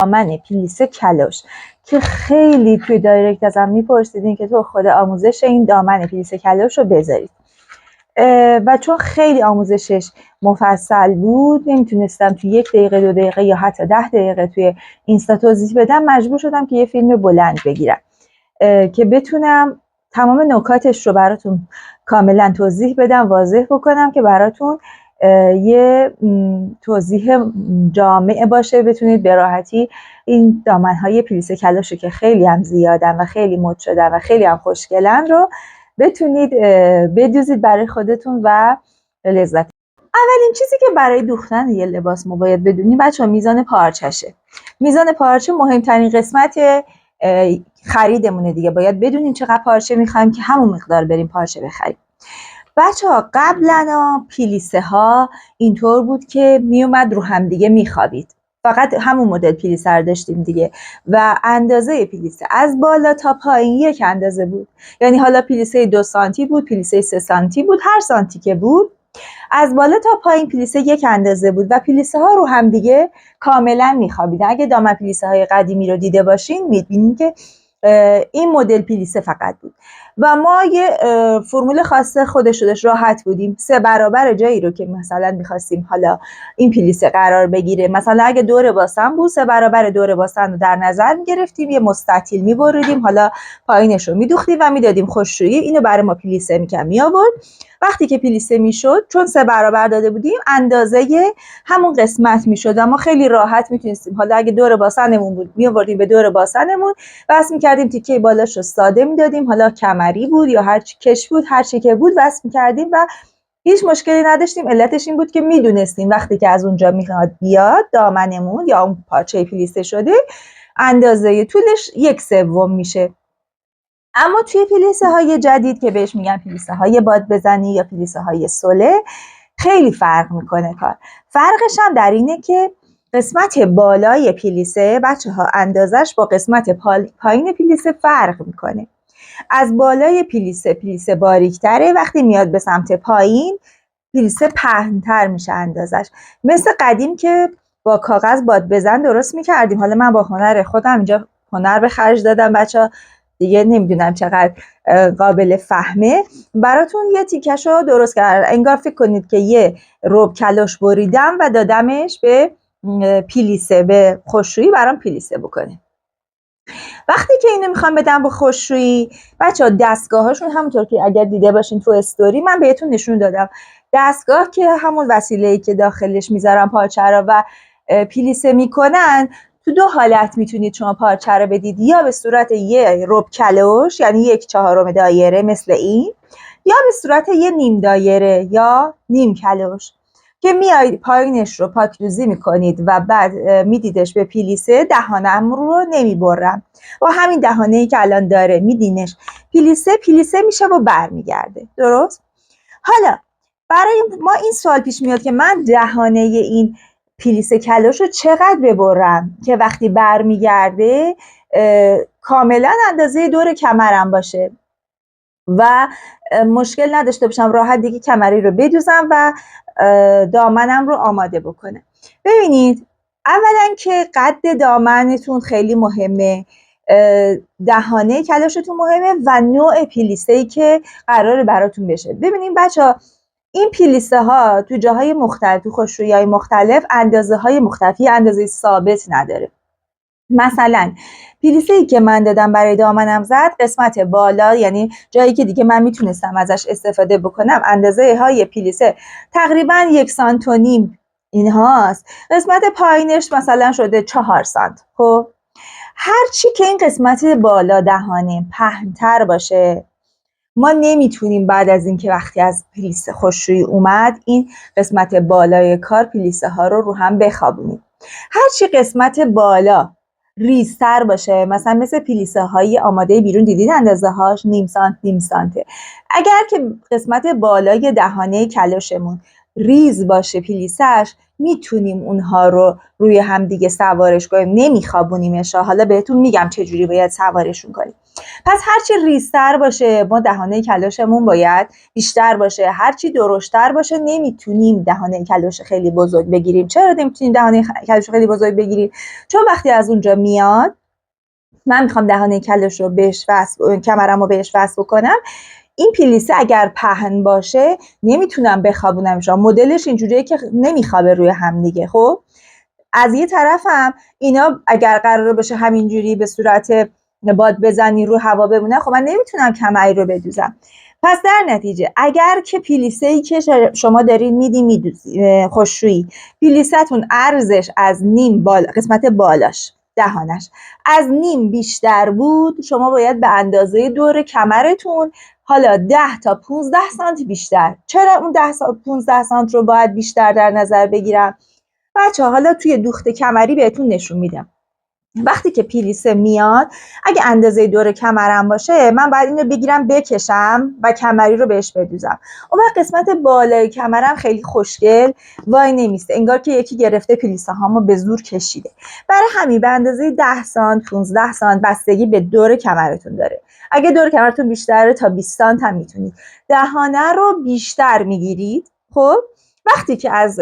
دامن پلیس کلوش که خیلی توی دایرکت ازم میپرسیدین که تو خود آموزش این دامن پلیس کلوش رو بذارید و چون خیلی آموزشش مفصل بود نمیتونستم توی 1 دقیقه 2 دقیقه یا حتی 10 دقیقه توی اینستا توضیح بدم، مجبور شدم که یه فیلم بلند بگیرم که بتونم تمام نکاتش رو براتون کاملا توضیح بدم، واضح بکنم که براتون یه توضیح جامع باشه، بتونید به راحتی این دامنهای پلیس کلوش که خیلی هم زیادن و خیلی مد شدن و خیلی هم خوشگلن رو بتونید بدوزید برای خودتون و لذت. اولین چیزی که برای دوختن یه لباس ما باید بدونیم بچه‌ها میزان پارچشه. میزان پارچه مهمترین قسمت خریدمونه دیگه. باید بدونیم چقدر پارچه میخوایم که همون مقدار بریم پارچه بخریم. بچه‌ها قبلا پلیسه ها اینطور بود که میومد رو هم دیگه میخوابید. فقط همون مدل پلیسه رو داشتیم دیگه و اندازه پلیسه از بالا تا پایین یک اندازه بود. یعنی حالا پلیسه 2 سانتی بود، پلیسه 3 سانتی بود، هر سانتی که بود از بالا تا پایین پلیسه یک اندازه بود و پلیسه ها رو هم دیگه کاملا میخوابید. اگه دامن پلیسه های قدیمی رو دیده باشین میبینید که این مدل پلیسه فقط بود و ما یه فرمول خاصه خودش راحت بودیم. 3 برابر جایی رو که مثلا میخواستیم حالا این پلیسه قرار بگیره، مثلا اگه دور باسن بود 3 برابر دور باسن رو در نظر میگرفتیم، یه مستطیل میبریدیم، حالا پایینش رو میدوختیم و میدادیم خوشرویی، اینو برای ما پلیسه می آورد. وقتی که پلیسه میشد چون 3 برابر داده بودیم اندازه همون قسمت میشد و ما خیلی راحت میتونستیم حالا اگه دور باسنمون بود میآوردیم به دور باسنمون، وصل میکردیم، تیکه بالاش رو ساده میدادیم، حالا کمری بود یا هر کش بود هر چی که بود وصل میکردیم و هیچ مشکلی نداشتیم. علتش این بود که میدونستیم وقتی که از اونجا میخواد بیاد دامنمون یا اون پارچه پلیسه شده اندازه طولش 1/3 میشه. اما توی پلیسه های جدید که بهش میگن پلیسه های باد بزنی یا پلیسه های سوله خیلی فرق میکنه کار. فرقش هم در اینه که قسمت بالای پلیسه بچه ها اندازش با قسمت پایین پلیسه فرق میکنه. از بالای پلیسه باریکتره، وقتی میاد به سمت پایین پلیسه پهن‌تر میشه اندازش. مثل قدیم که با کاغذ باد بزن درست میکردیم. حالا من با هنر خودم اینجا هنر به خرج دادم بچه دیگه نمیدونم چقدر قابل فهمه، براتون یه تیکش رو درست کردم. انگار فکر کنید که یه رب کلوش بریدم و دادمش به پلیسه، به خوشرویی برام پلیسه بکنه. وقتی که اینو میخوام بدم به خوشرویی بچه‌ها دستگاهاشون همونطور که اگر دیده باشین تو استوری من بهتون نشون دادم، دستگاه که همون وسیله‌ای که داخلش میذارن پارچه رو و پلیسه میکنن، تو 2 حالت میتونید شما پارچه رو بدید، یا به صورت یه رب کلوش یعنی 1/4 دایره مثل این، یا به صورت یه نیم دایره یا نیم کلوش که میایید پایینش رو پاکدوزی میکنید و بعد میدیدش به پلیسه. دهانم رو نمیبرم و همین دهانه‌ای که الان داره میدینش پلیسه میشه و برمیگرده. درست؟ حالا برای ما این سوال پیش میاد که من دهانه این پلیسه کلوش رو چقدر ببرم که وقتی برمیگرده کاملا اندازه دور کمرم باشه و مشکل نداشته باشم راحت دیگه کمری رو بدوزم و دامنم رو آماده بکنه. ببینید اولا که قد دامنتون خیلی مهمه، دهانه کلوشتون مهمه و نوع پلیسه‌ای که قراره براتون بشه. ببینید بچه‌ها این پلیسه ها تو جاهای مختلف، تو خوشرویی‌های مختلف اندازه های مختلفی، اندازه ثابت نداره. مثلا پلیسه‌ای که من دادم برای دامنم زد قسمت بالا یعنی جایی که دیگه من میتونستم ازش استفاده بکنم اندازه های پلیسه تقریبا 1 سانت و نیم اینهاست. قسمت پایینش مثلا شده 4 سانت. خب هرچی که این قسمت بالا دهانه پهن‌تر باشه ما نمیتونیم بعد از اینکه وقتی از پلیسه خوشرویی اومد این قسمت بالای کار پلیسه ها رو هم بخوابونیم. هرچی قسمت بالا ریزتر باشه، مثلا مثل پلیسه های آماده بیرون دیدید اندازه هاش نیم سانته، اگر که قسمت بالای دهانه کلوشمون ریز باشه پلیسش، میتونیم اونها رو روی هم دیگه سوارش کنیم، نمیخوابونیمش. حالا بهتون میگم چجوری باید سوارشون کنیم. پس هرچی ریزتر باشه ما دهانه کلاشمون باید بیشتر باشه، هرچی درشتر باشه نمیتونیم دهانه کلاش خیلی بزرگ بگیریم. چرا نمیتونیم دهانه کلاش خیلی بزرگ بگیریم؟ چون وقتی از اونجا میاد من میخوام دهانه کلاش رو بهش وصل، کمرم رو بهش وصل بکنم، این پلیسه اگر پهن باشه نمیتونم بخوابونمش. مدلش اینجوریه که نمیخوابه روی هم دیگه. خب از یه طرفم اینا اگر قرار باشه همینجوری به صورت باد بزنی رو هوا بمونه، خب من نمیتونم کمری رو بدوزم. پس در نتیجه اگر که پلیسه‌ای که شما دارین میدوزی خشکشویی، پلیستون عرضش از نیم قسمت بالاش دهانش از نیم بیشتر بود، شما باید به اندازه دور کمرتون حالا 10 تا 15 سانتی بیشتر. چرا اون 10 تا 15 سانت رو باید بیشتر در نظر بگیرم؟ بچه‌ها حالا توی دوخت کمری بهتون نشون میدم. وقتی که پلیسه میاد اگه اندازه دور کمرم باشه من باید اینو بگیرم بکشم و کمری رو بهش بدوزم. اون وقت قسمت بالای کمرم خیلی خوشگل وای نمیسته، انگار که یکی گرفته پلیسه هامو به زور کشیده. برای همین به اندازه 10 سانت 15 سانت بستگی به دور کمرتون داره. اگه دور کمرتون بیشتره تا 20 سانت هم میتونید دهانه رو بیشتر میگیرید. خب وقتی که از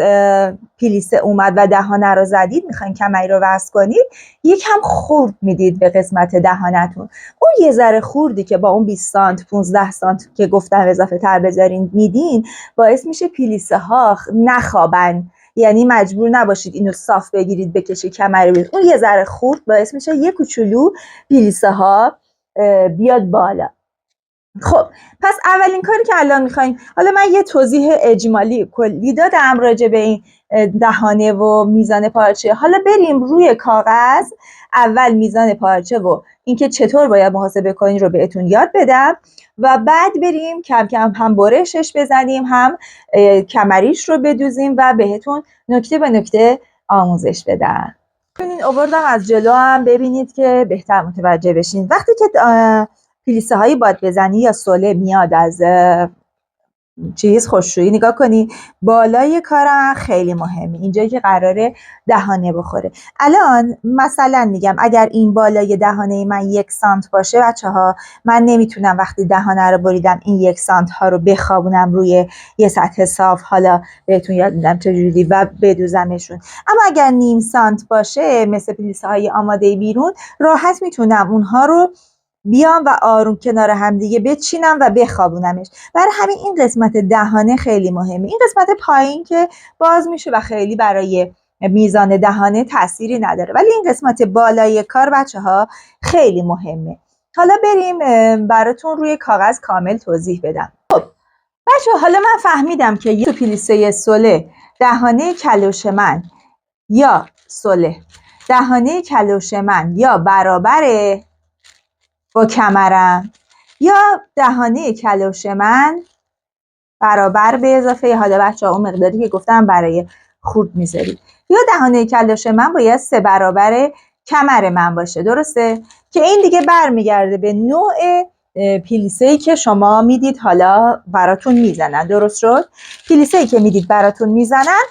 پلیسه اومد و دهانه رو زدید میخواین کمری رو وصل کنید، یکم خورد میدید به قسمت دهانتون. اون یه ذره خوردی که با اون 20 سانت 15 سانت که گفتم اضافه تر بذارین میدین باعث میشه پلیسه ها نخوابن. یعنی مجبور نباشید اینو صاف بگیرید بکشید کمری بید. اون یه ذره خورد باعث میشه یه کوچولو پلیسه ها بیاد بالا. خب پس اولین کاری که الان میخوایم، حالا من یه توضیح اجمالی کلی دادم راجع به این دهانه و میزان پارچه. حالا بریم روی کاغذ اول میزان پارچه و اینکه چطور باید محاسبه کنین رو بهتون یاد بدم و بعد بریم کم کم هم برشش بزنیم هم کمریش رو بدوزیم و بهتون نکته به نکته آموزش بدم. ببینین آوردم از جلو هم ببینید که بهتر متوجه بشین. وقتی که پلیسه های باد بزنی یا سوله میاد از خشکشویی، نگاه کنی بالای کارم خیلی مهمه، اینجایی که قراره دهانه بخوره. الان مثلا میگم اگر این بالای دهانه من 1 سانت باشه بچه‌ها، من نمیتونم وقتی دهانه رو بریدم این 1 سانت ها رو بخوابونم روی یه سطح صاف، حالا بهتون یاد میدم چجوری، و بدوزمشون. اما اگر نیم سانت باشه مثل پلیسه های آماده بیرون، راحت میتونم اونها رو بیام و آروم کنار همدیگه بچینم و بخوابونمش. برای همین این قسمت دهانه خیلی مهمه. این قسمت پایین که باز میشه و خیلی برای میزان دهانه تأثیری نداره، ولی این قسمت بالای کار بچه‌ها خیلی مهمه. حالا بریم براتون روی کاغذ کامل توضیح بدم. خب بچه‌ها حالا من فهمیدم که یه پلیسه سوله دهانه کلوش من یا سوله دهانه کلوش من یا برابره با کمرم یا دهانه کلوش من برابر به اضافه حالا بچه‌ها اون مقداری که گفتم برای خورد میذارید، یا دهانه کلوش من باید 3 برابر کمر من باشه. درسته؟ که این دیگه برمیگرده به نوع پلیسه‌ای که شما میدید حالا براتون میزنن. درست شد؟ پلیسه‌ای که میدید براتون میزنن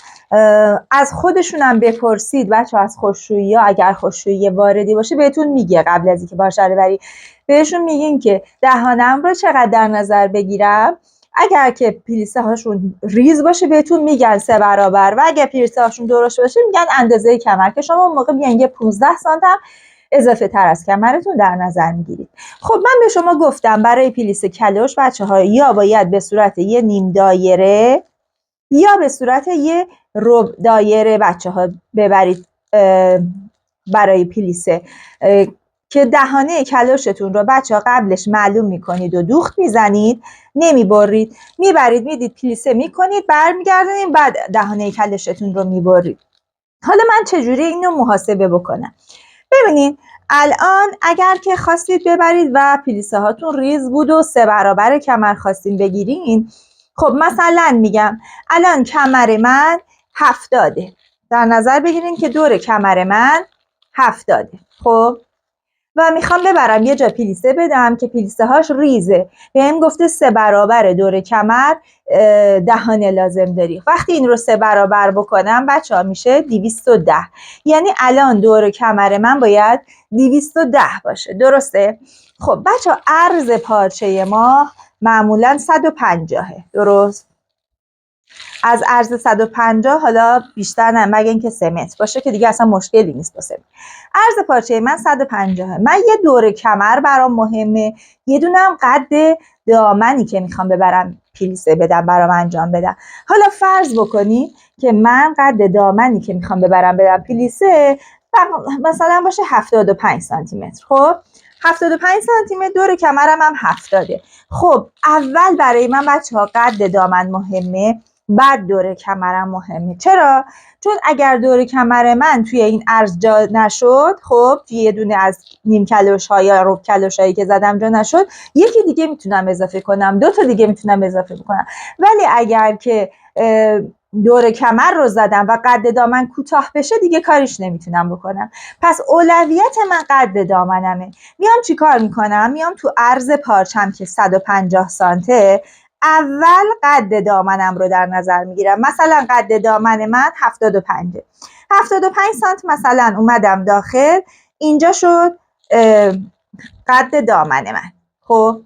از خودشونم بپرسید بچه‌ها، از خشکشویی ها اگر خشکشویی واردی باشه بهتون میگه قبل از اینکه باشه رو بری، بهشون میگین که دهانم رو چقدر در نظر بگیرم. اگر که پلیسه هاشون ریز باشه بهتون میگن 3 برابر و اگر پلیسه هاشون درشت باشه میگن اندازه کمر، که شما اون موقع بیان یه 15 سانت هم اضافه تر از کمرتون در نظر میگیرید. خب من به شما گفتم برای پلیسه کلوش بچه‌ها یا باید به صورت یه نیم دایره یا به صورت یه ربع دایره بچه‌ها ببرید برای پلیسه، که دهانه کلاشتون رو بچه‌ها قبلش معلوم میکنید و دوخت میزنید، نمیبرید، میبرید میدید پلیسه میکنید برمیگردونید بعد دهانه کلاشتون رو میبرید. حالا من چجوری اینو محاسبه بکنم؟ ببینید الان اگر که خواستید ببرید و پلیسه هاتون ریز بود و 3 برابر کمر خواستین بگیرین، خب مثلا میگم الان کمر من 70، در نظر بگیرین که دور کمر من 70. خب و میخوام ببرم یه جا پلیسه بدم که پلیسه هاش ریزه. بهم گفته 3 برابر دور کمر دهانه لازم داری. وقتی این رو 3 برابر بکنم بچه ها میشه 210. یعنی الان دور کمر من باید 210 باشه. درسته؟ خب بچه ها عرض پارچه ما معمولا 150. درست؟ از عرض 150 حالا بیشتر نه، مگه اینکه 3 متر باشه که دیگه اصلا مشکلی نیست با 3 متر. عرض پارچه من 150. من یه دور کمر برام مهمه، یه دونم قد دامنی که میخوام ببرم پلیسه بدم برام انجام بدم. حالا فرض بکنی که من قد دامنی که میخوام ببرم بدم پلیسه مثلا باشه 75 سانتی متر. خب 75 سانتی متر، دور کمرم هم 70. خب اول برای من بچه‌ها قد دامن مهمه، بعد دور کمرم مهمه. چرا؟ چون اگر دور کمر من توی این عرض جا نشد، خب توی یه دونه از نیم کلوش ها یا ربع کلوش هایی که زدم جا نشد، یکی دیگه میتونم اضافه کنم، 2 تا دیگه میتونم اضافه کنم. ولی اگر که دور کمر رو زدم و قد دامن کوتاه بشه، دیگه کاریش نمیتونم بکنم. پس اولویت من قد دامنمه. میام چیکار میکنم؟ میام تو عرض پارچم که 150 سانته، اول قد دامنم رو در نظر میگیرم. مثلا قد دامن من 75 سانت مثلا اومدم داخل، اینجا شد قد دامن من. خب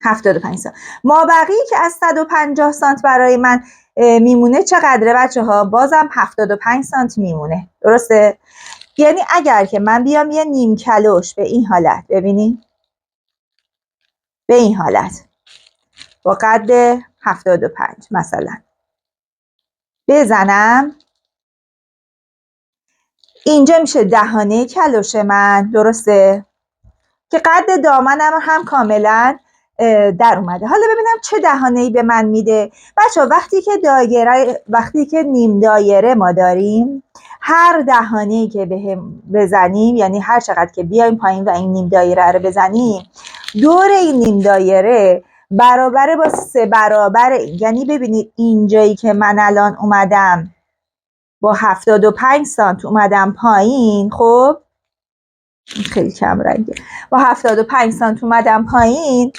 75 سانت. مابقی که از 150 سانت برای من میمونه چقدره بچه ها؟ بازم 75 سانت میمونه. درسته؟ یعنی اگر که من بیام یه نیم کلوش به این حالت، ببینید به این حالت با قد 75 مثلا بزنم، اینجا میشه دهانه کلوش من. درسته؟ که قد دامنم هم کاملا در اومده. حالا ببینم چه دهانه‌ای به من میده. بچه‌ها وقتی که نیم دایره ما داریم، هر دهانه‌ای که بهم بزنیم، یعنی هر چقدر که بیایم پایین و این نیم دایره رو بزنیم، دور این نیم دایره برابر با 3 برابر، یعنی ببینید اینجایی که من الان اومدم با 75 سانت اومدم پایین، خب خیلی کم رنگه، با 75 سانت اومدم پایین،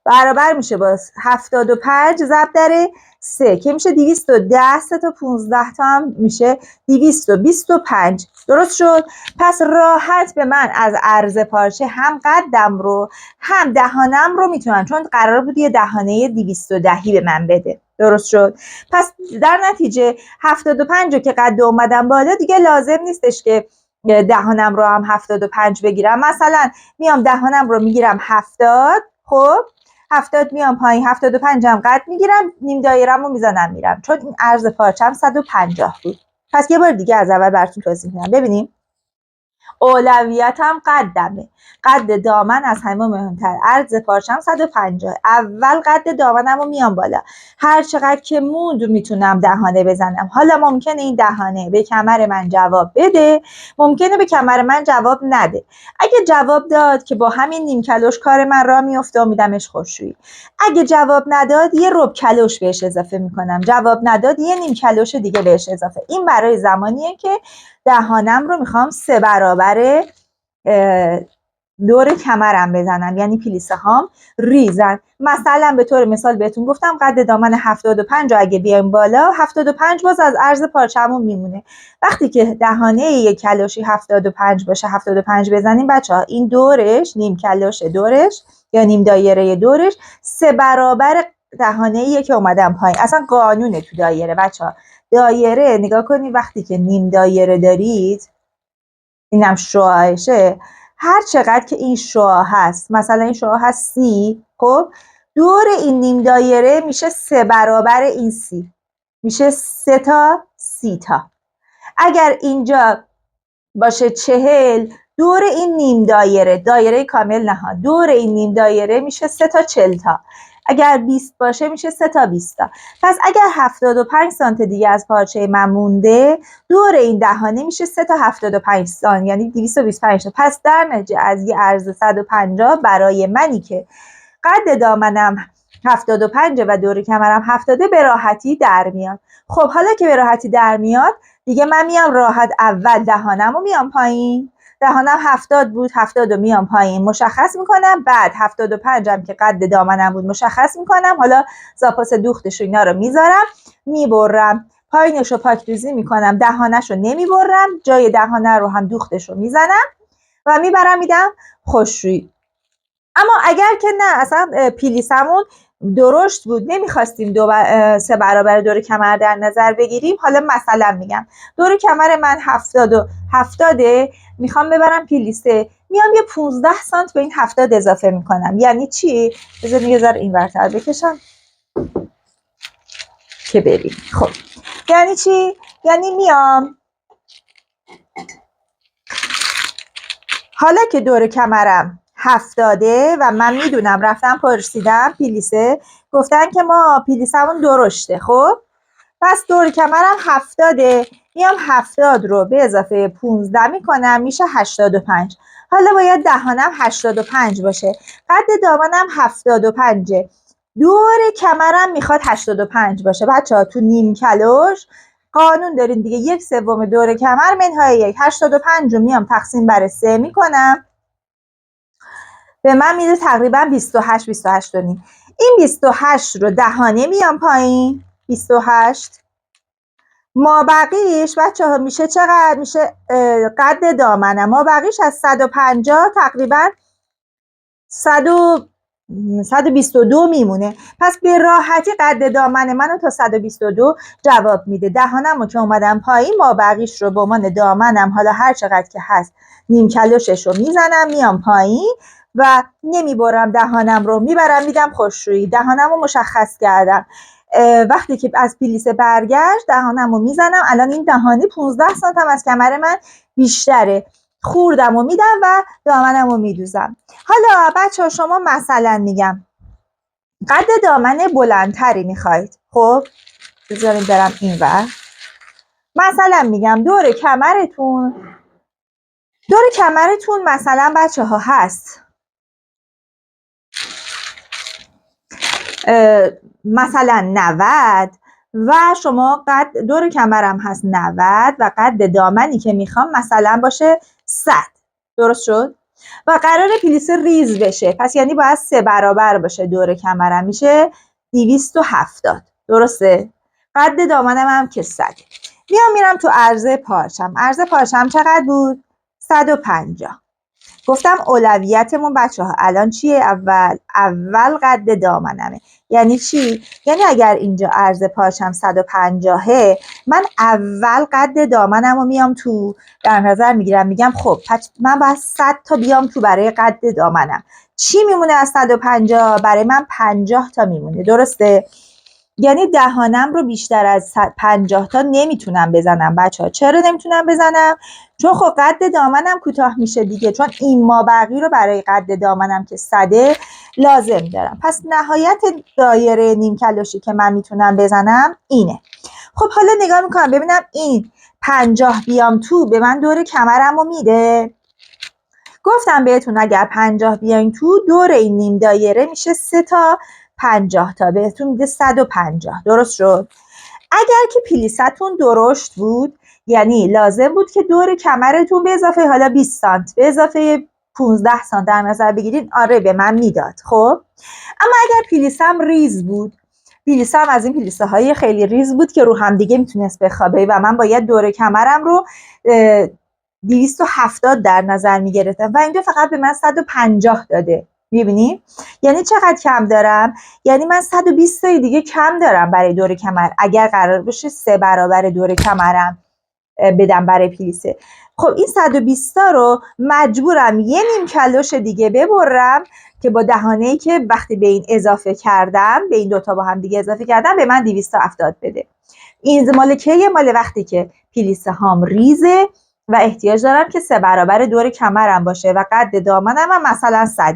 برابر میشه با 75 ضرب در 3 که میشه 210. 3 تا 15 تا هم میشه 225. درست شد؟ پس راحت به من از عرض پارچه هم قدم رو هم دهانم رو میتونم، چون قرار بود یه دهانه 210 به من بده. درست شد؟ پس در نتیجه 75 رو که قد اومدم بالا، دیگه لازم نیستش که دهانم رو هم 75 بگیرم. مثلا میام دهانم رو میگیرم 70. خب 70 میام پایین، 75 هم قد میگیرم، نیم دایرم رو میزنم میرم، چون این عرض پارچم 150 بود. پس یه بار دیگه از اول براتون توضیح میدم. ببینیم اولویتم قدمه، قد دامن از همه مهمتر. عرض پارچم 150، اول قد دامنم رو میام بالا، هر چقدر که موند میتونم دهانه بزنم. حالا ممکنه این دهانه به کمر من جواب بده، ممکنه به کمر من جواب نده. اگه جواب داد که با همین نیم کلوش کار من را میفته و میدمش خشکشویی. اگه جواب نداد یه ربع کلوش بهش اضافه میکنم، جواب نداد یه نیم کلوش دیگه بهش اضافه. این برای زمانیه که دهانم رو میخوام 3 برابر دور کمرم بزنم، یعنی پلیسه هام ریزن. مثلا به طور مثال بهتون گفتم قد دامن 75 اگه بیایم بالا، 75 باز از عرض پارچمون میمونه. وقتی که دهانه یک کلوشی 75 باشه، 75 بزنیم بچه ها، این دورش، نیم کلوش دورش یا نیم دایره دورش 3 برابر دهانه که اومدم پایین. اصلا قانونه تو دایره بچه ها. دایره نگاه کنید، وقتی که نیم دایره دارید، اینم شعاعشه، هر چقدر که این شعاع هست، مثلا این شعاع هست 30، خب دور این نیم دایره میشه 3 برابر این 30، میشه 3 تا 30 تا. اگر اینجا باشه 40، دور این نیم دایره، دایره کامل نه، دور این نیم دایره میشه 3 تا 40 تا. اگر 20 باشه میشه 3 تا 20 تا. پس اگر 75 سانت دیگه از پارچه من مونده، دور این دهانه میشه 3 تا 75 سانت، یعنی 225 تا. پس در نتیجه از یه عرض 150 برای منی که قد دامنم 75 و دور کمرم 70 به راحتی در میاد. خب حالا که به راحتی در میاد، دیگه من میام راحت اول دهانم رو میام پایین، دهانم 70 بود، 70 رو میام پایین مشخص میکنم، بعد 75 هم که قد دامنم بود مشخص میکنم. حالا زاپاس دوختش و اینا رو میذارم، میبرم پایینش رو پاکریزی میکنم، دهانش رو نمیبرم، جای دهانه رو هم دوختش رو میزنم و میبرم میدم خشکشویی. اما اگر که نه اصلا پیلیسمون درشت بود، نمیخواستیم 3 برابر دور کمر در نظر بگیریم، حالا مثلا میگم دور کمر من 70 میخوام ببرم پیلیسه، میام یه 15 سانت به این 70 اضافه میکنم. یعنی چی؟ بذار یه ذره این ورتر بکشم که بریم. خب یعنی چی؟ یعنی میام حالا که دور کمرم 70 و من میدونم، رفتم پرسیدم پیلیسه، گفتن که ما پیلیسمون درشته. خب پس دور کمرم 70، میام 70 رو به اضافه 15 میکنم میشه 85. حالا باید دهانم 85 باشه، قد دامنم 75، دور کمرم میخواد 85 باشه. بچه ها تو نیم کلوش قانون دارین دیگه، 1/3 دور کمر منهای 1، 85 رو میام تقسیم بر 3 میکنم، به من میده تقریبا 28 و نیم. این 28 رو دهانه میام پایین، 28 ما بقیش بچه ها میشه چقدر؟ میشه قد دامنم ما بقیش از 150 تقریبا 122 میمونه. پس به راحتی قد دامن منو تا 122 جواب میده. دهانم رو که اومدم پایین، ما بقیش رو به عنوان دامنم، حالا هر چقدر که هست نیم کلوشش رو میزنم میام پایین و نمیبرم دهانم رو، میبرم میدم خشکشویی. دهانم رو مشخص کردم، وقتی که از پیلیسه برگشت دهانم رو میزنم. الان این دهانه 15 سانتم از کمر من بیشتره، خوردم و میدم و دامنم رو میدوزم. حالا بچه ها شما مثلا میگم قد دامن بلندتری میخواید، خب بذاریم برم این ور. مثلا میگم دور کمرتون مثلا بچه ها هست مثلا 90 و شما قد دور کمرم هست 90 و قد دامنی که میخوام مثلا باشه 100. درست شد؟ و قرار پیلیسه ریز بشه، پس یعنی باید 3 برابر باشه دور کمرم، میشه 270. درسته؟ قد دامنم هم که 100. میرم تو عرض پارچم. عرض پارچم چقدر بود؟ 150. گفتم اولویتمون بچه ها الان چیه؟ اول قد دامنمه. یعنی چی؟ یعنی اگر اینجا عرض پارچم 150، من اول قد دامنم رو میام تو در نظر میگیرم، میگم خب پس من باید 100 تا بیام تو برای قد دامنم. چی میمونه از 150؟ برای من 50 تا میمونه. درسته؟ یعنی دهانم رو بیشتر از 50 تا نمیتونم بزنم بچه ها. چرا نمیتونم بزنم؟ چون خب قد دامنم کوتاه میشه دیگه، چون این مابقی رو برای قد دامنم که 100 لازم دارم. پس نهایت دایره نیم کلوشی که من میتونم بزنم اینه. خب حالا نگاه میکنم ببینم این 50 بیام تو به من دور کمرم رو میده. گفتم بهتون اگر 50 بیاین تو دور این نیم دایره میشه 3 تا 50 تا، بهتون میده 150. درست شد؟ اگر که پلیستون درشت بود، یعنی لازم بود که دور کمرتون به اضافه حالا 20 سانت به اضافه 15 سانت در نظر بگیرید، آره به من میداد. خب اما اگر پلیسم ریز بود، پلیسم از این پلیسه های خیلی ریز بود که رو هم دیگه میتونست بخوابه و من باید دور کمرم رو 270 در نظر میگرفتم و اینجا فقط به من 150 داده. میبینی؟ یعنی چقدر کم دارم؟ یعنی من 120 تای دیگه کم دارم برای دور کمر اگر قرار باشه 3 برابر دور کمرم بدم برای پلیسه. خب این 120 تا رو مجبورم یه نیم کلوش دیگه ببرم که با دهانه‌ای که وقتی به این اضافه کردم، به این دوتا با هم دیگه اضافه کردم، به من 270 بده. این مال کیه؟ مال وقتی که پلیسه هام ریزه و احتیاج دارم که 3 برابر دور کمرم باشه و قد دامنم هم مثلا 100.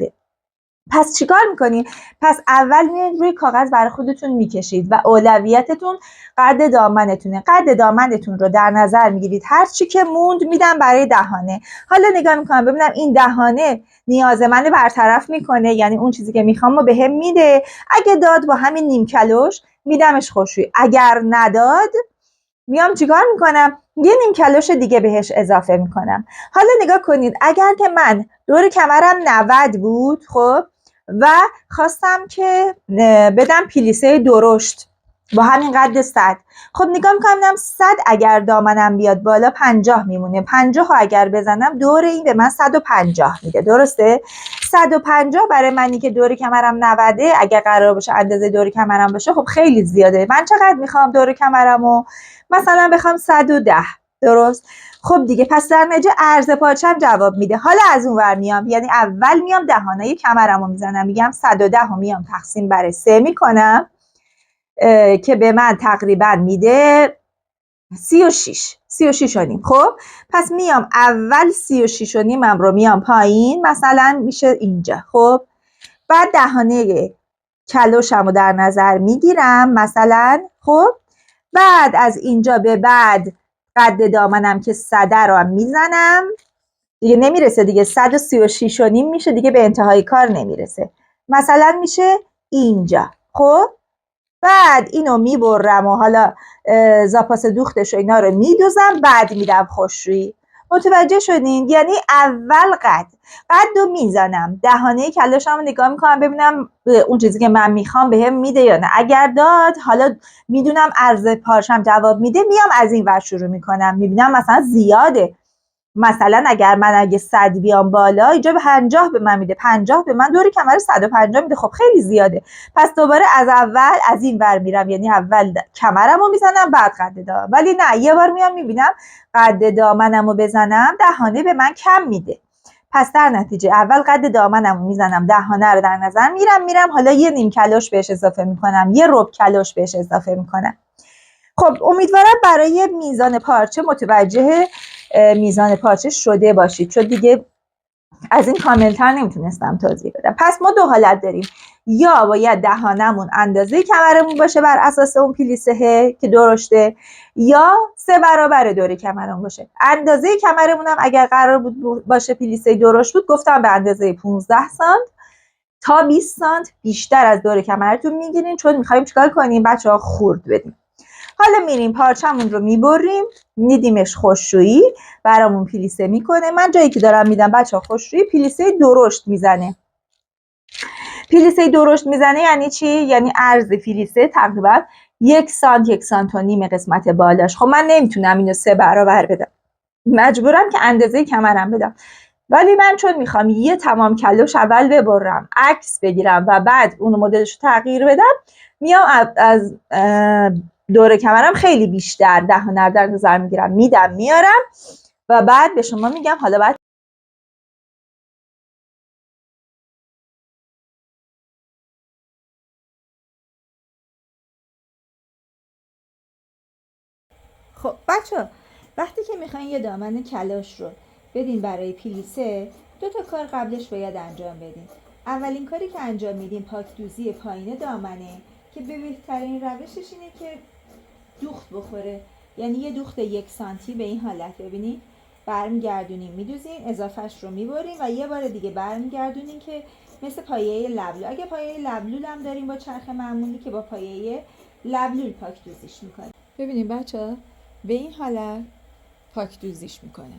پس چیکار میکنین؟ پس اول میاد روی کاغذ برای خودتون میکشید و اولویتتون قد دامنتونه. قد دامنتون رو در نظر میگیرید، هر چی که موند میدم برای دهانه. حالا نگاه میکنم ببینم این دهانه نیاز منو برطرف میکنه، یعنی اون چیزی که میخوام رو بهم میده. اگه داد با همین نیم کلوش میدمش خشکشویی، اگر نداد میام چیکار میکنم؟ یه نیم کلوش دیگه بهش اضافه میکنم. حالا نگاه کنید، اگر که من دور کمرم 90 بود، خب، و خواستم که بدم پلیسه درشت با همین قد 100، خب نگاه میکنم 100 اگر دامنم بیاد بالا 50 میمونه، 50 ها اگر بزنم دور این به من 150 میده، درسته؟ 150 برای منی که دور کمرم 90 اگر قرار باشه اندازه دور کمرم باشه، خب خیلی زیاده. من چقدر میخوام دور کمرمو؟ مثلا بخوام 110، درست؟ خب دیگه پس در نتیجه عرض پارچم جواب میده. حالا از اون ور میام، یعنی اول میام دهانه کمرمو میزنم، میگم 110 رو میام تقسیم بر 3 میکنم که به من تقریبا میده 36 و نیم. خب پس میام اول 36 و نیمم رو میام پایین، مثلا میشه اینجا. خب بعد دهانه کلوشم رو در نظر میگیرم مثلا. خب بعد از اینجا به بعد قد دامنم که 100 رو هم میزنم، دیگه نمیرسه دیگه، 136 و نیم میشه دیگه، به انتهای کار نمیرسه، مثلا میشه اینجا. خب بعد اینو میبرم و حالا زاپاس دوختش و اینا رو میدوزم، بعد میدم خوشرویی. متوجه شدین؟ یعنی اول قد رو میزنم، دهانه کلاشم رو نگاه میکنم ببینم اون چیزی که من میخوام بهم میده یا نه. اگر داد، حالا میدونم عرض پارشم جواب میده، میام از این ور شروع میکنم، میبینم مثلا زیاده، مثلا اگه 100 بیام بالا، اینجا 50 به من میده، 50 به من دور کمر 150 میده، خب خیلی زیاده. پس دوباره از اول از این ور میرم، یعنی اول کمرمو میزنم بعد قد دامن. ولی نه، یه بار میام میبینم قد دامنمو بزنم دهانه به من کم میده، پس در نتیجه اول قد دامنمو میزنم، دهانه رو در نظر میرم حالا یه نیم کلوش بهش اضافه میکنم، یه ربع کلوش بهش اضافه میکنم. خب امیدوارم برای میزان پارچه متوجه میزان پارچه شده باشید، چون دیگه از این کاملتر نمیتونستم توضیح بدم. پس ما دو حالت داریم، یا باید دهانمون اندازه کمرمون باشه بر اساس اون پلیسه که درشته، یا 3 برابر دور کمرمون باشه. اندازه کمرمون هم اگر قرار بود باشه پلیسه درشت بود، گفتم به اندازه 15 سانت تا 20 سانت بیشتر از دور کمرتون میگیرین، چون میخوایم چیکار کنیم بچه‌ها؟ خورد بدیم. حالا میریم پارچمون رو میبریم، میدیمش خوشرویی، برامون پلیسه میکنه. من جایی که دارم میدم بچه ها خوشرویی، پلیسه درشت میزنه. پلیسه درشت میزنه یعنی چی؟ یعنی عرض پلیسه تقریبا 1 سانت 1 سانت و نیم قسمت بالاش. خب من نمیتونم اینو 3 برابر بدم، مجبورم که اندازه کمرم بدم. ولی من چون میخوام یه تمام کلوش اول ببرم، عکس بگیرم و بعد اون مدلش رو تغییر بدم، میام از دور کمرم خیلی بیشتر دهانه در نظر میگیرم، میدم میارم و بعد به شما میگم حالا بعد. خب بچه، وقتی که میخواین یه دامن کلاش رو بدین برای پلیسه، 2 تا کار قبلش باید انجام بدین. اولین کاری که انجام میدین پاکدوزی پایین دامنه، که به بهترین روشش اینه که دوخت بخوره، یعنی یه دوخت 1 سانتی به این حالت ببینید، برمیگردونین میدوزین، اضافهش رو میبرین و یه بار دیگه برمیگردونین که مثل پایه لبلول. اگه پایه لبلول هم داریم با چرخ معمولی، که با پایه لبلول پاکدوزیش میکنه. ببینید بچه، به این حالت پاکدوزیش میکنه.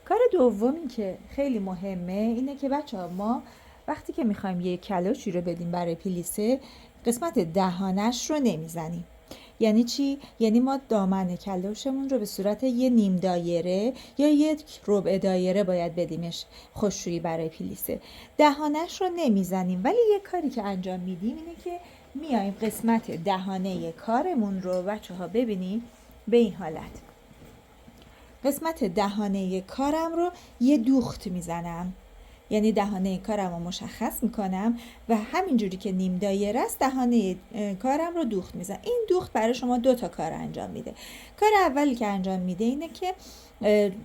کار دومی که خیلی مهمه اینه که بچه‌ها ما وقتی که میخوایم یه کلاشی رو بدیم برای پلیسه، قسمت دهانش رو نمیزنیم. یعنی چی؟ یعنی ما دامن کلاشمون رو به صورت یه نیم دایره یا یک ربع دایره باید بدیمش خوشرویی برای پلیسه. دهانش رو نمیزنیم، ولی یه کاری که انجام میدیم اینه که میایم قسمت دهانه کارمون رو بچه‌ها ببینیم به این حالت. قسمت دهانه کارم رو یه دوخت میزنم، یعنی دهانه کارم رو مشخص میکنم و همینجوری که نیم دایره است دهانه کارم رو دوخت میزنم. این دوخت برای شما 2 تا کار انجام میده. کار اولی که انجام میده اینه که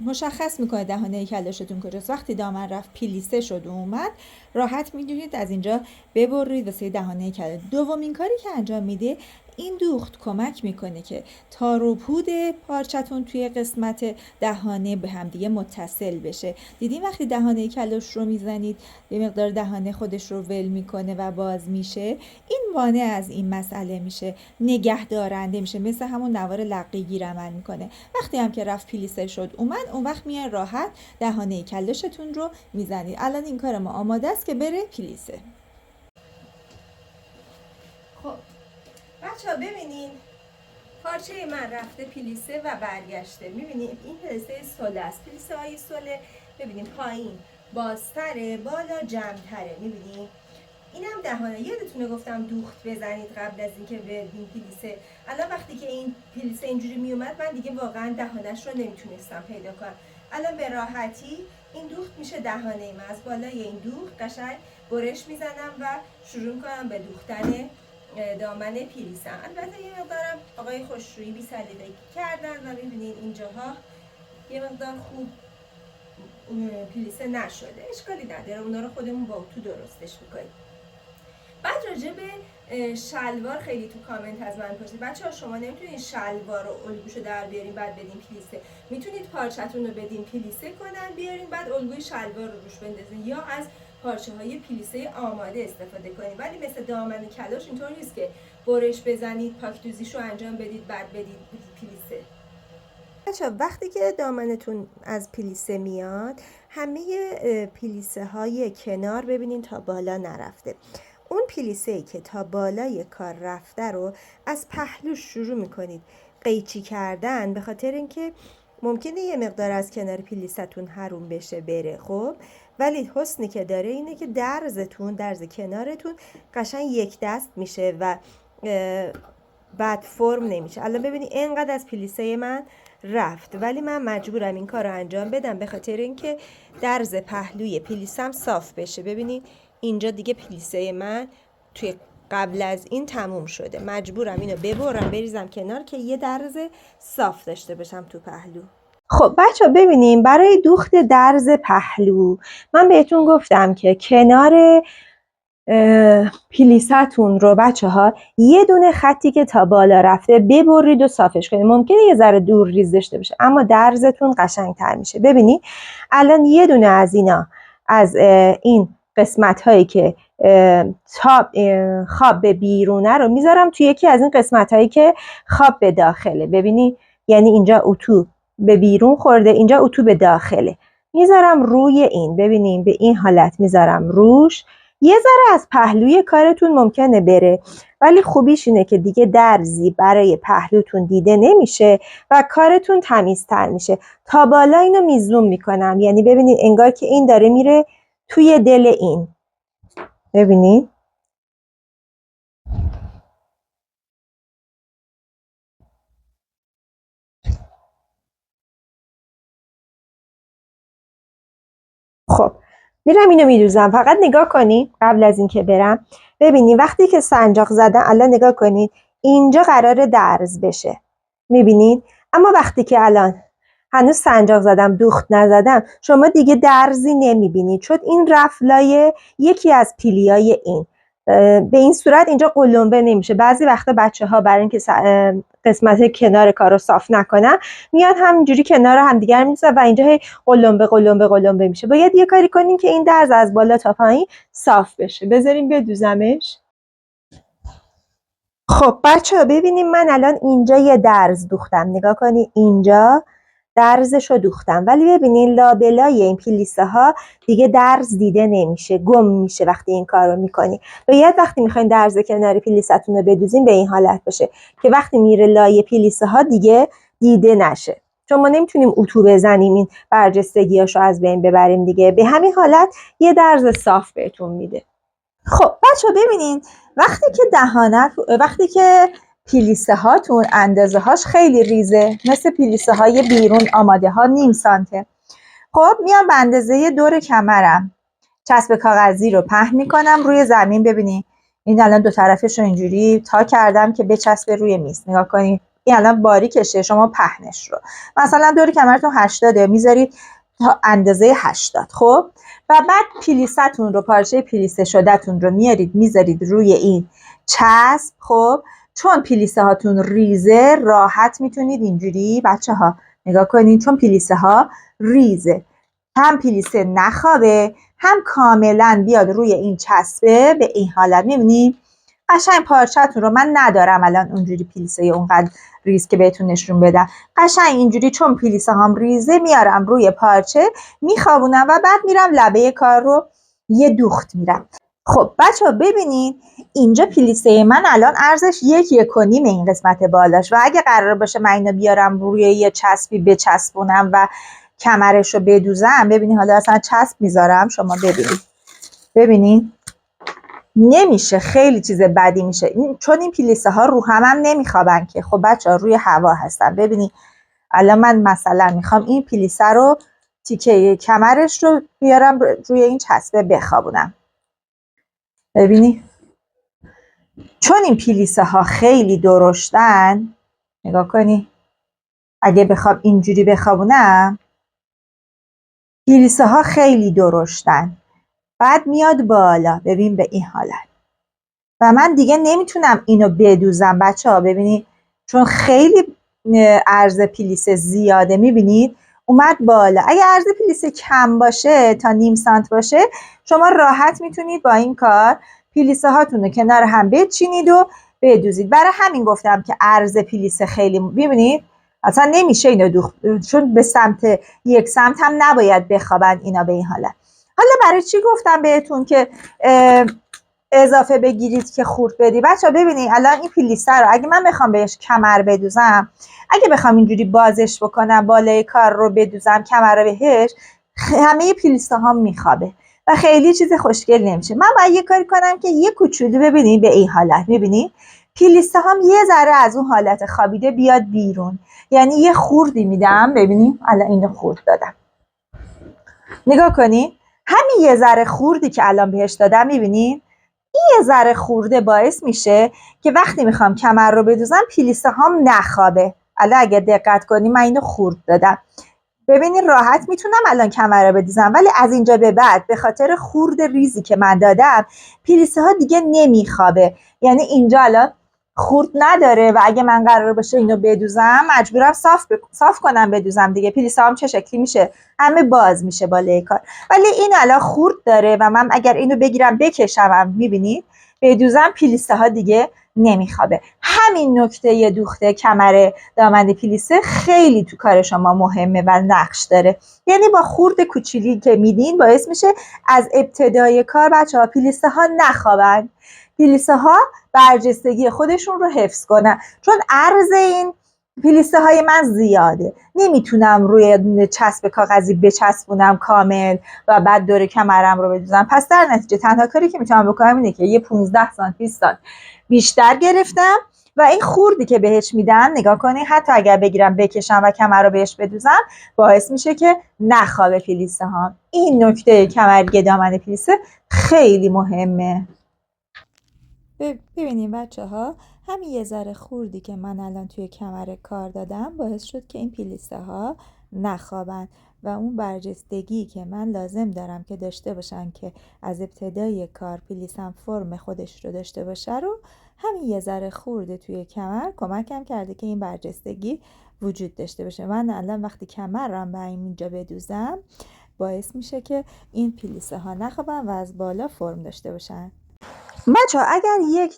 مشخص میکنه دهانه کلاشتون کجاست. وقتی دامن رفت پلیسه شد و اومد، راحت میدونید از اینجا ببرید واسه دهانه کلاش. دومین کاری که انجام میده این دوخت کمک میکنه که تار و پود پارچتون توی قسمت دهانه به همدیگه متصل بشه. دیدین وقتی دهانه کلوش رو میزنید یه مقدار دهانه خودش رو ول میکنه و باز میشه، این مانع از این مسئله میشه، نگه دارنده میشه، مثل همون نوار لقی گیر عمل میکنه. وقتی هم که رفت پلیسه شد اومد، اون وقت میان راحت دهانه کلوشتون رو میزنید. الان این کار ما آماده است که بره پلیسه. خب بچه ها ببینین پارچه من رفته پلیسه و برگشته. میبینیم این پلیسه سله است. پلیسه های سله ببینیم پایین بازتره، بالا جمعتره. میبینیم اینم دهانه. یادتونه گفتم دوخت بزنید قبل از اینکه بردین پلیسه. الان وقتی که این پلیسه اینجوری میومد من دیگه واقعا دهانش رو نمیتونستم پیدا کنم. الان به راحتی این دوخت میشه دهانه من. از بالای این دوخت قشنگ برش میزنم و شروع میکنم به دوختن دامن پلیسم. البته یه مقدارم آقای خوشرویی بی سلیقگی کردن و میبینین اینجاها یه مقدار خوب پلیسه نشده. اشکالی نداره، اونا رو خودمون با اتو درستش میکنیم. بعد راجع به شلوار خیلی تو کامنت از من پرسید بچه‌ها شما نمیتونید شلوار رو الگوشو در بیارین بعد بدین پلیسه. میتونید پارچتون رو بدین پلیسه کنن بیارین بعد الگوی شلوار رو روش بندازین یا از پارچه های پلیسه آماده استفاده کنید. ولی مثل دامن کلاش اینطور نیست که برش بزنید پاکدوزیشو انجام بدید بعد بدید پلیسه. بچه‌ها وقتی که دامنتون از پلیسه میاد همه پلیسه های کنار ببینین تا بالا نرفته. اون پلیسه‌ای که تا بالای کار رفته رو از پهلو شروع میکنید قیچی کردن، به خاطر اینکه ممکنه یه مقدار از کنار پلیستون حروم بشه بره. خب ولی حسنی که داره اینه که درز کنارتون قشنگ یک دست میشه و بعد فرم نمیشه. الان ببینید اینقدر از پلیسه من رفت ولی من مجبورم این کار رو انجام بدم به خاطر اینکه درز پهلوی پلیسم صاف بشه. ببینید اینجا دیگه پلیسه من توی قبل از این تموم شده، مجبورم اینو ببرم بریزم کنار که یه درز صاف داشته باشم تو پهلو. خب بچه ببینیم برای دوخت درز پهلو من بهتون گفتم که کنار پلیستون رو بچه ها یه دونه خطی که تا بالا رفته ببرید و صافش کنید. ممکنه یه ذره دور ریز داشته باشه اما درزتون قشنگ تر میشه. ببینید الان یه دونه از اینا از این قسمت هایی که خواب به بیرونه رو میذارم توی یکی از این قسمت هایی که خواب به داخله. ببینید یعنی اینجا اتو به بیرون خورده، اینجا اتو به داخله. میذارم روی این، ببینیم به این حالت میذارم روش. یه ذره از پهلوی کارتون ممکنه بره ولی خوبیش اینه که دیگه درزی برای پهلوتون دیده نمیشه و کارتون تمیزتر میشه. تا بالا اینو میزوم میکنم، یعنی ببینید انگار که این داره میره توی دل این. ببینید خب میرم اینو میدوزم. فقط نگاه کنید قبل از اینکه برم ببینید وقتی که سنجاق زدم الان نگاه کنید اینجا قراره درز بشه، میبینید؟ اما وقتی که الان هنوز سنجاق زدم دوخت نزدم شما دیگه درزی نمیبینید چون این رفت لای یکی از پیلیای این. به این صورت اینجا قلمبه نمیشه. بعضی وقتا بچه ها برای اینکه قسمت کنار کار رو صاف نکنن میاد همینجوری کنار همدیگر میذاره و اینجا هی قلمبه میشه. باید یه کاری کنین که این درز از بالا تا پایین صاف بشه. بذاریم بدوزمش. خب بچه ها ببینیم من الان اینجا یه درز دوختم. نگاه کنی اینجا درزش رو دوختم ولی ببینین لابلای این پلیسه ها دیگه درز دیده نمیشه، گم میشه وقتی این کار رو میکنی. باید وقتی میخواین درز کنار پلیستون رو بدوزین به این حالت باشه که وقتی میره لای پلیسه ها دیگه دیده نشه، چون ما نمیتونیم اتو بزنیم این برجستگیاشو از بین ببریم دیگه. به همین حالت یه درز صاف بهتون میده. خب بچه ببینین وقتی که پلیسه هاتون اندازه هاش خیلی ریزه مثل پلیسه های بیرون آماده ها نیم سانته، خب میام به اندازه دور کمرم چسب کاغذی رو پهن میکنم روی زمین. ببینین این الان دو طرفش رو اینجوری تا کردم که بچسبه روی میز. نگاه کنین این الان باریکشه، شما پهنش رو مثلا دور کمرتون 80 میذارید تا اندازه 80. خب و بعد پلیستون رو پارچه پلیسه شدهتون رو میارید میذارید روی این چسب. خب چون پلیسه هاتون ریزه راحت میتونید اینجوری بچه ها نگاه کنید، چون پلیسه ها ریزه هم پلیسه نخوابه هم کاملا بیاد روی این چسبه به این حالت. میبینید قشنگ پارچه‌تون رو من ندارم الان اونجوری پلیسه اونقدر ریز که بهتون نشون بدم، قشنگ اینجوری چون پلیسه هم ریزه میارم روی پارچه میخوابونم و بعد میرم لبه کار رو یه دوخت میرم. خب بچه ها ببینید اینجا پلیسه من الان عرضش 1.1 این قسمت بالاش و اگه قرار باشه من اینو بیارم روی یه چسبی بچسبونم و کمرش رو بدوزم، ببینید حالا اصلا چسب میذارم شما ببینید نمیشه، خیلی چیز بدی میشه چون این پلیسه ها رو هم نمیخوابن که. خب بچه ها روی هوا هستن. ببینید الان من مثلا میخوام این پلیسه رو تیکه کمرش رو بیارم روی این چسبه بخوابونم. ببینید چون این پلیسه ها خیلی درشتن، نگاه کنی اگه بخوام اینجوری بخوابونم پلیسه ها خیلی درشتن، بعد میاد بالا. ببین به این حالت و من دیگه نمیتونم اینو بدوزم بچه ها. ببینید چون خیلی عرض پلیسه زیاده، میبینید اومد بالا. اگه عرض پلیسه کم باشه تا نیم سانت باشه شما راحت میتونید با این کار پلیسه هاتون رو کنار هم بچینید و بدوزید. برای همین گفتم که عرض پلیسه خیلی، ببینید اصلا نمیشه اینو دوخت چون به سمت یک سمت هم نباید بخوابن اینا به این حالت. حالا برای چی گفتم بهتون که اضافه بگیرید که خورد بدی؟ بچه ببینید الان این پلیسه رو اگه من بخوام بهش کمر بدوزم، اگه بخوام اینجوری بازش بکنم بالای کار رو بدوزم کمر رو بهش، همه پلیسه ها میخوابه و خیلی چیز خوشگل نمیشه. من باید یه کاری کنم که یه کوچولو ببینید به این حالت، میبینید پلیسه هم یه ذره از اون حالت خوابیده بیاد بیرون، یعنی یه خوردی میدم. ببینید الان اینو خورد دادم، نگاه کنید همین یه ذره خوردی که الان بهش دادم، میبینید یه ذره خورده باعث میشه که وقتی میخوام کمر رو بدوزم پلیسه هم نخوابه. الان اگه دقت کنی من اینو خورد دادم، ببینید راحت میتونم الان کمر رو بدوزم، ولی از اینجا به بعد به خاطر خورد ریزی که من دادم پلیسه ها دیگه نمیخوابه، یعنی اینجا الان خورد نداره و اگه من قرار باشه اینو بدوزم مجبورم صاف کنم بدوزم دیگه. پلیسه هم چه شکلی میشه؟ همه باز میشه بالای کار، ولی این الان خورد داره و من اگر اینو بگیرم بکشم میبینید بدوزم پلیسه ها دیگه نمیخوابه. همین نکته دوخته کمر دامن پلیسه خیلی تو کار شما مهمه و نقش داره، یعنی با خورد کوچیکی که میدین باعث میشه از ابتدای کار بچه ها پلیسه ها نخوابن، پلیسه ها برجستگی خودشون رو حفظ کنن. چون عرض این پلیسه های من زیاده، نمیتونم روی چسب کاغذی بچسبونم کامل و بعد دور کمرم رو بدوزم. پس در نتیجه تنها کاری که میتونم بکنم اینه که یه 15 سانت 20 سانت بیشتر گرفتم و این خوردی که بهش میدن نگاه کنید حتی اگر بگیرم بکشم و کمر رو بهش بدوزم باعث میشه که نخوابه پلیسه ها. این نکته کمرگی دامن پلیسه خیلی مهمه. ببینیم بچه ها همین یه ذره خوردی که من الان توی کمر کار دادم باعث شد که این پلیسه ها نخوابن و اون برجستگی که من لازم دارم که داشته باشن که از ابتدای کار پلیسم فرم خودش رو داشته باشه رو همین یه ذره خورده توی کمر کمکم کرده که این برجستگی وجود داشته باشه. من الان وقتی کمرم به اینجا بدوزم باعث میشه که این پلیسه ها نخوابن و از بالا فرم داشته باشن. بچه ها اگر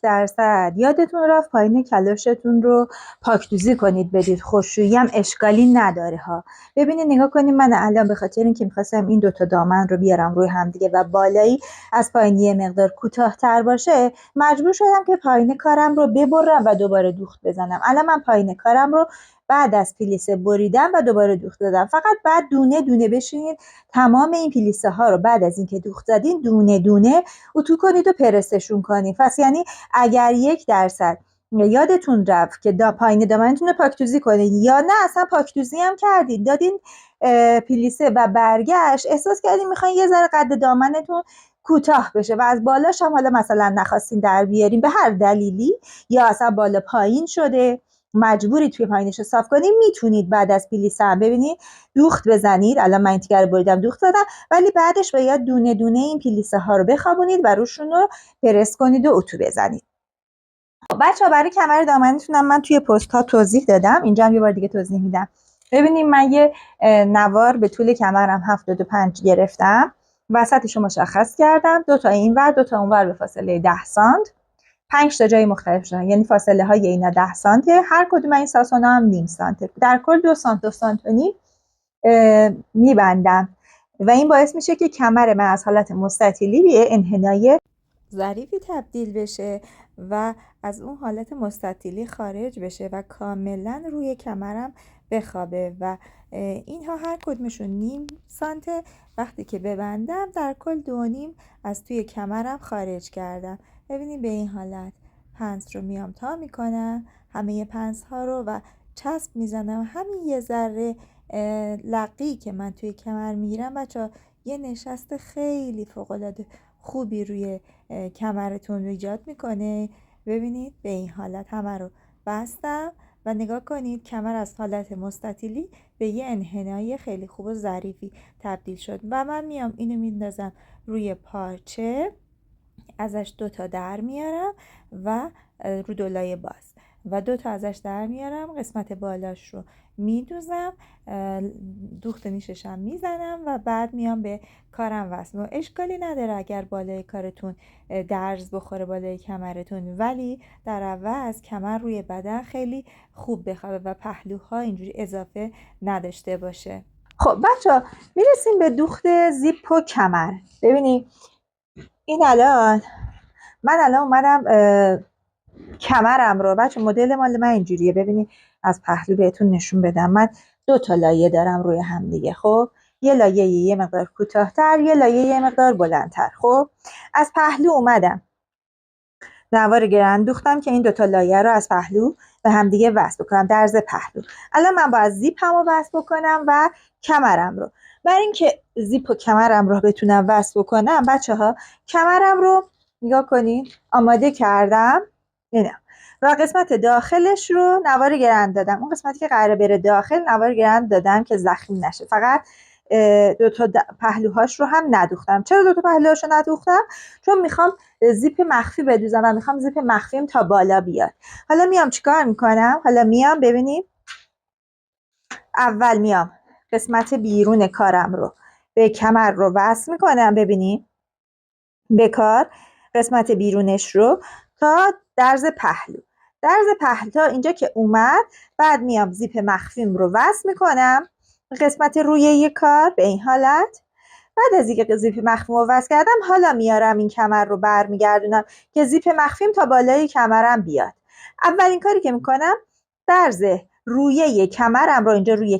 1% یادتون رفت پایین کلاشتون رو پاکدوزی کنید بدید، خشکشویی هم اشکالی نداره ها. ببینید نگاه کنید من الان به خاطر اینکه میخواستم این دوتا دامن رو بیارم روی هم دیگه و بالایی از پایین یه مقدار کوتاه‌تر باشه مجبور شدم که پایین کارم رو ببرم و دوباره دوخت بزنم. الان من پایین کارم رو بعد از پلیسه بریدم و دوباره دوخت دادم. فقط بعد دونه دونه بشینید تمام این پلیسه ها رو بعد از اینکه دوخت زدین دونه دونه اتو کنید و پرستشون کنید. پس یعنی اگر 1% یادتون رفت که پایین دامنتون رو پاکدوزی کنید یا نه اصلا پاکدوزی هم کردین دادین پلیسه و برگشت احساس کردین میخواین یه ذره قد دامنتون کوتاه بشه و از بالاش هم حالا مثلا نخواستین در بیارین به هر دلیلی یا اصلا بالا پایین شده مجبوری توی پایینش رو صاف کنید، میتونید بعد از پلیسه هم ببینید دوخت بزنید. الان من اینتیگر بریدم دوخت دادم، ولی بعدش باید دونه دونه این پلیسه ها رو بخوابونید و روشون رو پرس کنید و اتو بزنید. بچه‌ها برای کمر دامنیتونم من توی پست ها توضیح دادم، اینجا هم یه بار دیگه توضیح میدم. ببینیم من یه نوار به طول کمرم 75 گرفتم، وسطش رو مشخص کردم، 2 تا اینور 2 تا اونور به فاصله 10 سانت، 5 تا جای مختلف شدن، یعنی فاصله های اینا 10 سانته، هر کدوم این ساسونا هم نیم سانته، در کل 2 سانت 2 سانت و نیم میبندم و این باعث میشه که کمر من از حالت مستطیلی به انحنای ظریفی تبدیل بشه و از اون حالت مستطیلی خارج بشه و کاملا روی کمرم بخوابه و اینها هر کدومشون نیم سانته. وقتی که ببندم در کل 2.5 از توی کمرم خارج کردم. ببینید به این حالت پنس رو میام تا میکنم، همه پنس ها رو و چسب میزنم. همین یه ذره لقی که من توی کمر میگیرم بچه یه نشست خیلی فوق‌العاده خوبی روی کمرتون ایجاد میکنه. ببینید به این حالت همه رو بستم و نگاه کنید کمر از حالت مستطیلی به یه انحنای خیلی خوب و ظریفی تبدیل شد و من میام اینو میندازم روی پارچه، ازش 2 تا در میارم و رو دولای باز و 2 تا ازش در میارم، قسمت بالاش رو میدوزم، دوخت نیششم میزنم و بعد میام به کارم وصل. و اشکالی نداره اگر بالای کارتون درز بخوره بالای کمرتون، ولی در عوض کمر روی بدن خیلی خوب بخوابه و پهلوها اینجوری اضافه نداشته باشه. خب بچه میرسیم به دوخت زیپ و کمر. ببینید این من الان اومدم کمرم رو، بچه مدل مال من اینجوریه، ببینید از پهلو بهتون نشون بدم. من 2 تا لایه دارم روی هم دیگه. خب یه لایه یه مقدار کوتاه‌تر، یه لایه یه مقدار بلندتر. خب از پهلو اومدم نوار گره انداختم که این 2 تا لایه رو از پهلو به هم دیگه وصل بکنم، درز پهلو. الان من باید زیپمو وصل بکنم و کمرم رو. برای اینکه زیپ و کمرم رو بتونم وصل بکنم بچه‌ها، کمرم رو نگاه کنید آماده کردم اینا و قسمت داخلش رو نوار گرند دادم. اون قسمتی که قراره بره داخل نوار گرند دادم که زخمی نشه. فقط 2 تا پهلوهاش رو هم ندوختم. چرا 2 تا پهلوهاش رو ندوختم؟ چون میخوام زیپ مخفی بدوزم و میخوام زیپ مخفیم تا بالا بیاد. حالا میام چیکار میکنم؟ حالا میام ببینید، اول میام قسمت بیرون کارم رو به کمر رو وصل میکنم، ببینید به کار قسمت بیرونش رو تا درز پهلو. درز پهلو تا اینجا که اومد، بعد میام زیپ مخفیم رو وصل میکنم قسمت روی یک کار به این حالت. بعد از اینکه زیپ مخفیم رو وصل کردم، حالا میارم این کمر رو برمیگردونم که زیپ مخفیم تا بالای کمرم بیاد. اولین کاری که میکنم درز رویه کمرم رو، اینجا روی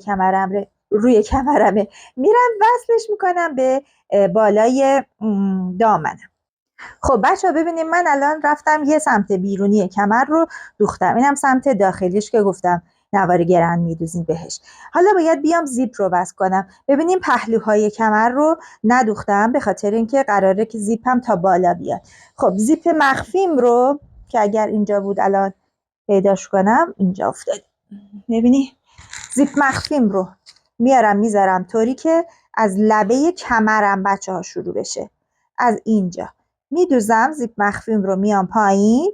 کمرمه، میرم وصلش میکنم به بالای دامنم. خب بچه ببینیم من الان رفتم یه سمت بیرونی کمر رو دوختم، اینم سمت داخلیش که گفتم نوار گرن میدوزیم بهش. حالا باید بیام زیپ رو وصل کنم. ببینیم پهلوهای کمر رو ندوختم به خاطر اینکه قراره که زیپم تا بالا بیاد. خب زیپ مخفیم رو که اگر اینجا بود الان پیداش کنم، اینجا افتاد. ببینی زیپ مخفیم رو میارم میذارم طوری که از لبه کمرم بچه ها شروع بشه. از اینجا میدوزم زیپ مخفیم رو میام پایین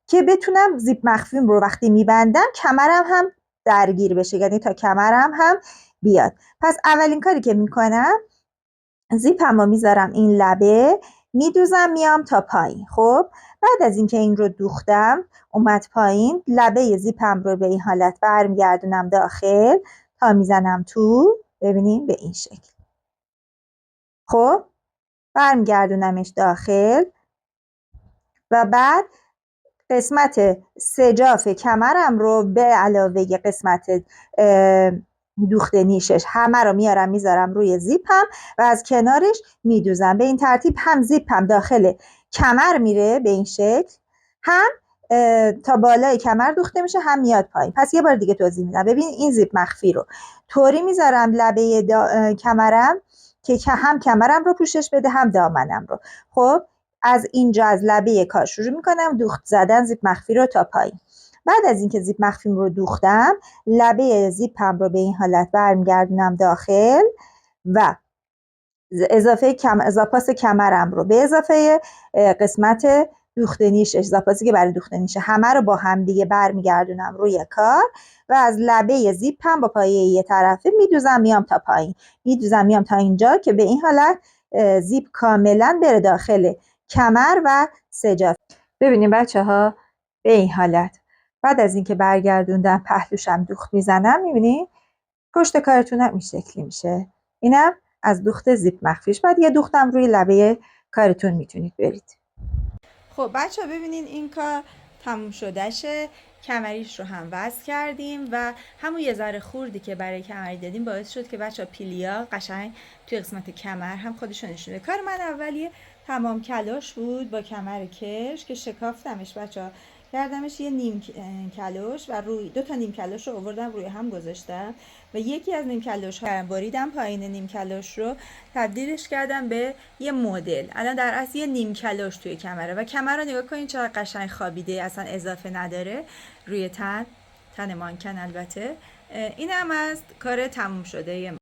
که بتونم زیپ مخفیم رو وقتی میبندم کمرم هم درگیر بشه، یعنی تا کمرم هم بیاد. پس اولین کاری که میکنم زیپم رو میذارم این لبه، میدوزم میام تا پایین. خب بعد از اینکه این رو دوختم اومد پایین، لبه زیپم رو به این حالت برمیگردونم داخل تا میزنم تو. ببینیم به این شکل. خب برمیگردونمش داخل و بعد قسمت سجاف کمرم رو به علاوه قسمت دوخت نیشش همه رو میارم میذارم روی زیپم و از کنارش میدوزم. به این ترتیب هم زیپم داخل کمر میره به این شکل، هم تا بالای کمر دوخته میشه، هم میاد پایین. پس یه بار دیگه توضیح میدم. ببین این زیپ مخفی رو طوری میذارم لبه کمرم که هم کمرم رو پوشش بده هم دامنم رو. خب از اینجا از لبه کار شروع میکنم دوخت زدن زیپ مخفی رو تا پایین. بعد از اینکه زیپ مخفیم رو دوختم، لبه زیپم رو به این حالت برمیگردونم داخل و اضافه پاس کمرم رو به اضافه قسمت دوخت نیشش، زاپاسی که برای دوخت نیشه، همه رو با هم دیگه برمیگردونم روی کار و از لبه زیپم با پایه یه طرفه میدوزم میام تا پایین، میدوزم میام تا اینجا که به این حالت زیپ کاملا بره داخل کمر و سجاد. ببینیم بچه ها به این حالت. بعد از اینکه برگردوندم پهلوشم دوخت میزنم، میبینی پشت کارتونم این شکلی میشه. اینم از دوخت زیپ مخفیش. بعد یه دوختم روی لبه کارتون میتونید برید. خب بچه ها ببینین این کار تموم شدهشه. کمریش رو هم وصل کردیم و همون یه ذره خوردی که برای کمری دادیم باعث شد که بچه ها پیلیا قشنگ توی قسمت کمر هم خودشون نشونه. کار من اولیه تمام کلاش بود با کمر کش که شکافتمش بچه ها، کردمش یه نیم کلاش و روی 2 تا نیم کلاش رو آوردم روی هم گذاشتم و یکی از نیم کلاش ها بریدم پایین نیم کلاش رو تبدیلش کردم به یه مدل. الان در اصل یه نیم کلاش توی کمره و کمر رو نگاه کنین چقدر قشنگ خوابیده، اصلا اضافه نداره روی تن مانکن. البته این هم از کار تموم شده